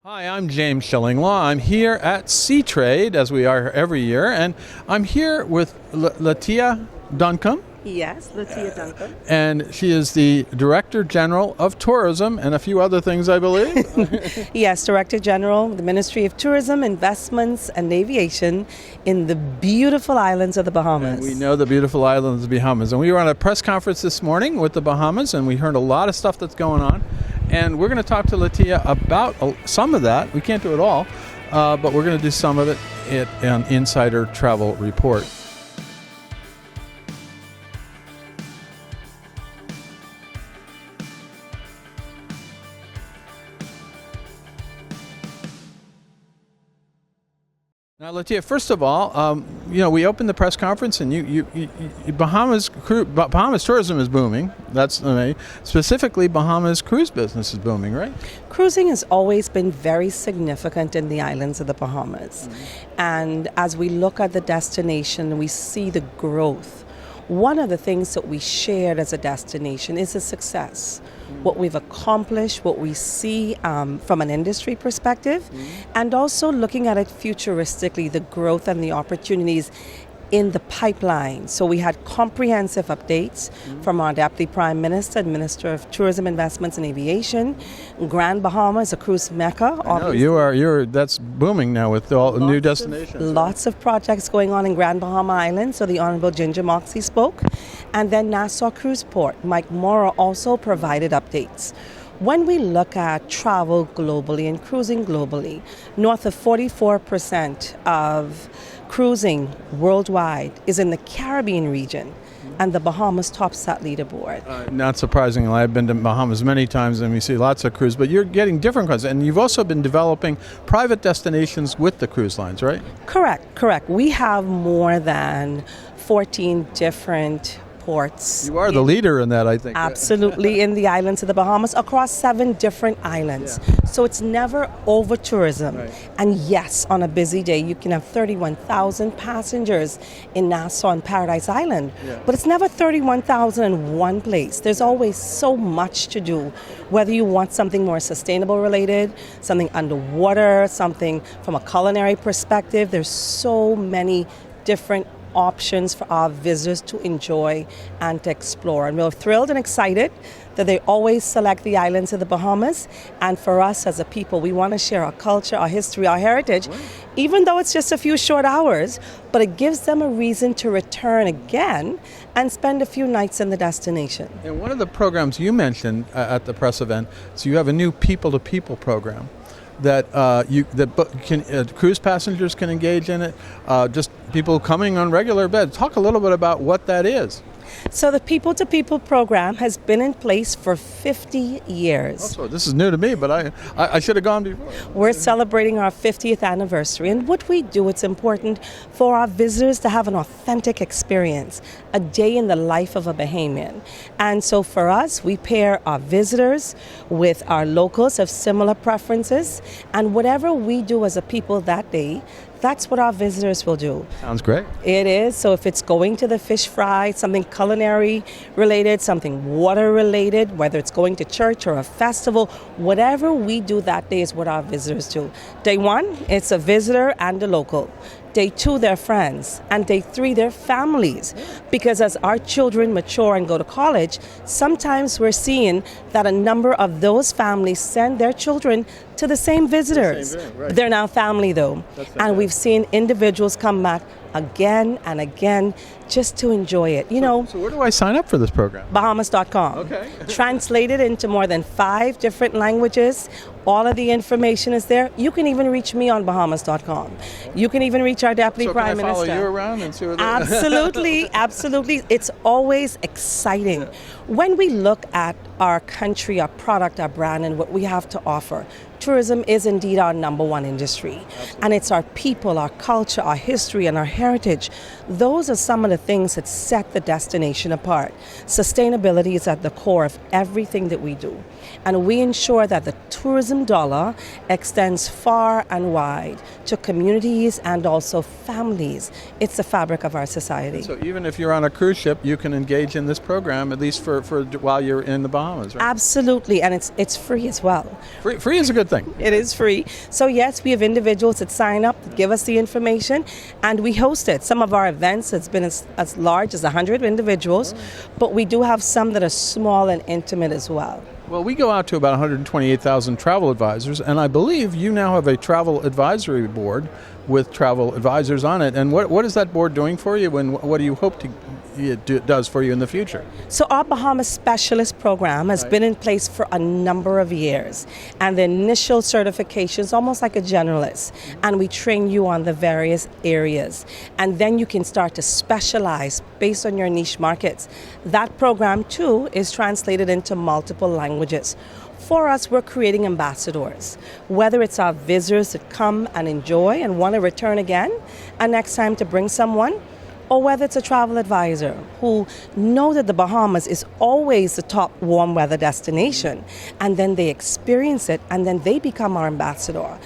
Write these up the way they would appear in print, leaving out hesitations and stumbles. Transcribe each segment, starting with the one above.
Hi, I'm James Schillinglaw. I'm here at Sea Trade, as we are every year, and I'm here with Latia Duncombe. Yes, Latia Duncombe. And she is the Director General of Tourism and a few other things, I believe. Yes, Director General, the Ministry of Tourism, Investments, and Aviation in the beautiful islands of the Bahamas. And we know the beautiful islands of the Bahamas. And we were on a press conference this morning with the Bahamas, and we heard a lot of stuff that's going on. And we're going to talk to Latia about some of that. We can't do it all, but we're going to do some of it at an Insider Travel Report. Now, Latia, first of all, we opened the press conference, and Bahamas tourism is booming. That's specifically Bahamas cruise business is booming, right? Cruising has always been very significant in the islands of the Bahamas, and as we look at the destination, we see the growth. One of the things that we shared as a destination is a success. What we've accomplished, what we see from an industry perspective, and also looking at it futuristically, the growth and the opportunities in the pipeline. So we had comprehensive updates from our Deputy Prime Minister and Minister of Tourism, Investments and Aviation. Grand Bahamas, a cruise mecca. I know, that's booming now with all the new destinations. Lots of projects going on in Grand Bahama Island, so the Honorable Ginger Moxie spoke. And then Nassau Cruise Port, Mike Mora also provided updates. When we look at travel globally and cruising globally, north of 44% of cruising worldwide is in the Caribbean region, and the Bahamas tops that leaderboard. Not surprisingly, I've been to Bahamas many times, and we see lots of cruise, but you're getting different cruises, and you've also been developing private destinations with the cruise lines, right? Correct. We have more than 14 different ports. You are the leader in that, I think. Absolutely, in the islands of the Bahamas, across 7 different islands. Yeah. So it's never over tourism. Right. And yes, on a busy day, you can have 31,000 passengers in Nassau and Paradise Island. Yeah. But it's never 31,000 in one place. There's always so much to do, whether you want something more sustainable related, something underwater, something from a culinary perspective. There's so many different options for our visitors to enjoy and to explore. And we're thrilled and excited that they always select the islands of the Bahamas. And for us as a people, we want to share our culture, our history, our heritage, even though it's just a few short hours, but it gives them a reason to return again and spend a few nights in the destination. And one of the programs you mentioned at the press event, so you have a new people-to-people program that cruise passengers can engage in it, just people coming on regular beds. Talk a little bit about what that is. So the People-to-People program has been in place for 50 years. So this is new to me, but I should have gone before. We're celebrating our 50th anniversary, and what we do, it's important for our visitors to have an authentic experience, a day in the life of a Bahamian. And so for us, we pair our visitors with our locals of similar preferences, and whatever we do as a people that day, that's what our visitors will do. Sounds great. It is. So if it's going to the fish fry, something culinary related, something water related, whether it's going to church or a festival, whatever we do that day is what our visitors do. Day 1, it's a visitor and a local. Day 2, they're friends. And day 3, they're families. Because as our children mature and go to college, sometimes we're seeing that a number of those families send their children to the same visitors. Right. They're now family though. And we've seen individuals come back again and again just to enjoy it. So where do I sign up for this program? Bahamas.com. Okay. Translated into more than 5 different languages. All of the information is there. You can even reach me on Bahamas.com. You can even reach our Deputy Prime Minister. So can I follow you around and see what Absolutely. It's always exciting. Yeah. When we look at our country, our product, our brand, and what we have to offer, tourism is indeed our number one industry. Absolutely. And it's our people, our culture, our history, and our heritage. Those are some of the things that set the destination apart. Sustainability is at the core of everything that we do. And we ensure that the tourism dollar extends far and wide to communities and also families. It's the fabric of our society. So even if you're on a cruise ship, you can engage in this program, at least for while you're in the Bahamas. Bahamas, right? Absolutely, and it's free as well. Free is a good thing. It is free. So yes, we have individuals that sign up, that give us the information, and we host it. Some of our events, it's been as large as 100 individuals, but we do have some that are small and intimate as well. Well, we go out to about 128,000 travel advisors, and I believe you now have a travel advisory board with travel advisors on it. And what is that board doing for you, and what do you hope it does for you in the future? So our Bahamas Specialist Program has been in place for a number of years, and the initial certification is almost like a generalist, and we train you on the various areas, and then you can start to specialize based on your niche markets. That program too is translated into multiple languages. For us, we're creating ambassadors, whether it's our visitors that come and enjoy and want to return again, and next time to bring someone, or whether it's a travel advisor who know that the Bahamas is always the top warm weather destination, and then they experience it, and then they become our ambassador.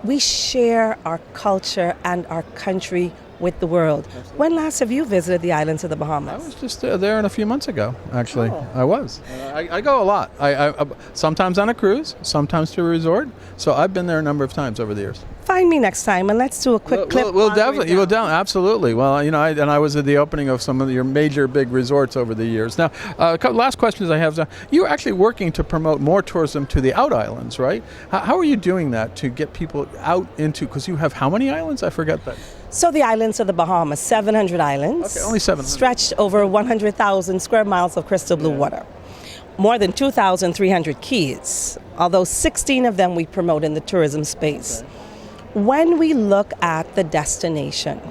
We share our culture and our country with the world. Absolutely. When last have you visited the islands of the Bahamas? I was just there a few months ago, actually. Oh. I was. I go a lot. I sometimes on a cruise, sometimes to a resort. So I've been there a number of times over the years. Find me next time and let's do a quick clip. We'll definitely. You will down. Absolutely. Well, I was at the opening of some of your major big resorts over the years. Now, last questions I have. You're actually working to promote more tourism to the out islands, right? How are you doing that to get people out into? Because you have how many islands? I forget that. So the islands of the Bahamas, 700 islands. Okay, only 700. Stretched over 100,000 square miles of crystal blue water. More than 2,300 keys, although 16 of them we promote in the tourism space. Okay. When we look at the destination,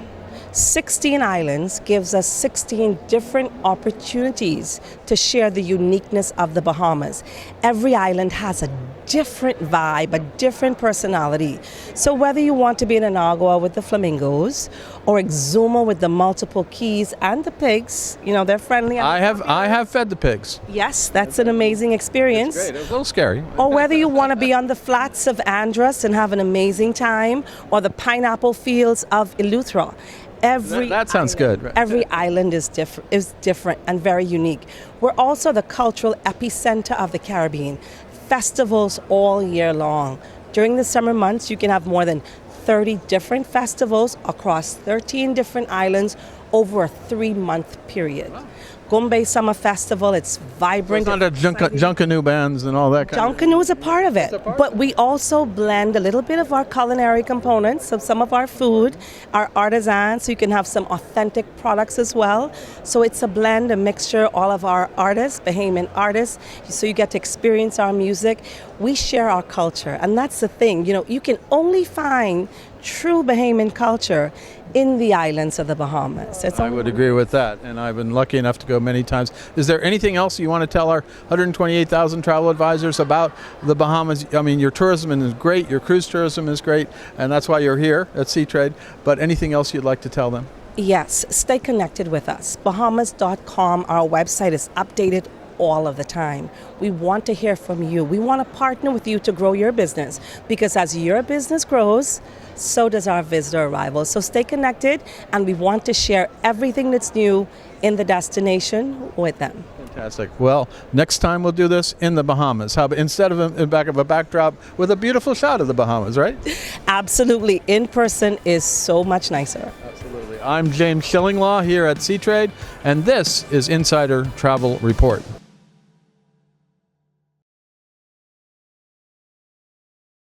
16 islands gives us 16 different opportunities to share the uniqueness of the Bahamas. Every island has a different vibe, a different personality. So whether you want to be in Anagua with the flamingos or Exuma with the multiple keys and the pigs, they're friendly. I have fed the pigs. Yes, that's an amazing experience. It's great. It was a little scary. Or whether you want to be on the flats of Andros and have an amazing time, or the pineapple fields of Eleuthera. That sounds good. Right. Every island is different and very unique. We're also the cultural epicenter of the Caribbean. Festivals all year long. During the summer months, you can have more than 30 different festivals across 13 different islands over a 3-month period. Wow. Gombe Summer Festival, it's vibrant. So it's not a Junkanoo bands and all that kind of... Junkanoo is a part of it, but we also blend a little bit of our culinary components of some of our food, our artisans, so you can have some authentic products as well. So it's a blend, a mixture, all of our artists, Bahamian artists, so you get to experience our music. We share our culture, and that's the thing. You can only find true Bahamian culture in the islands of the Bahamas. I would agree with that, and I've been lucky enough to go many times. Is there anything else you want to tell our 128,000 travel advisors about the Bahamas? I mean, your tourism is great, your cruise tourism is great, and that's why you're here at Seatrade, but anything else you'd like to tell them? Yes, stay connected with us. Bahamas.com, our website is updated all of the time. We want to hear from you. We want to partner with you to grow your business, because as your business grows, so does our visitor arrival. So stay connected, and we want to share everything that's new in the destination with them. Fantastic. Well, next time we'll do this in the Bahamas. How about instead of in back of a backdrop with a beautiful shot of the Bahamas, right? Absolutely. In person is so much nicer. Absolutely. I'm James Schillinglaw here at Seatrade, and this is Insider Travel Report.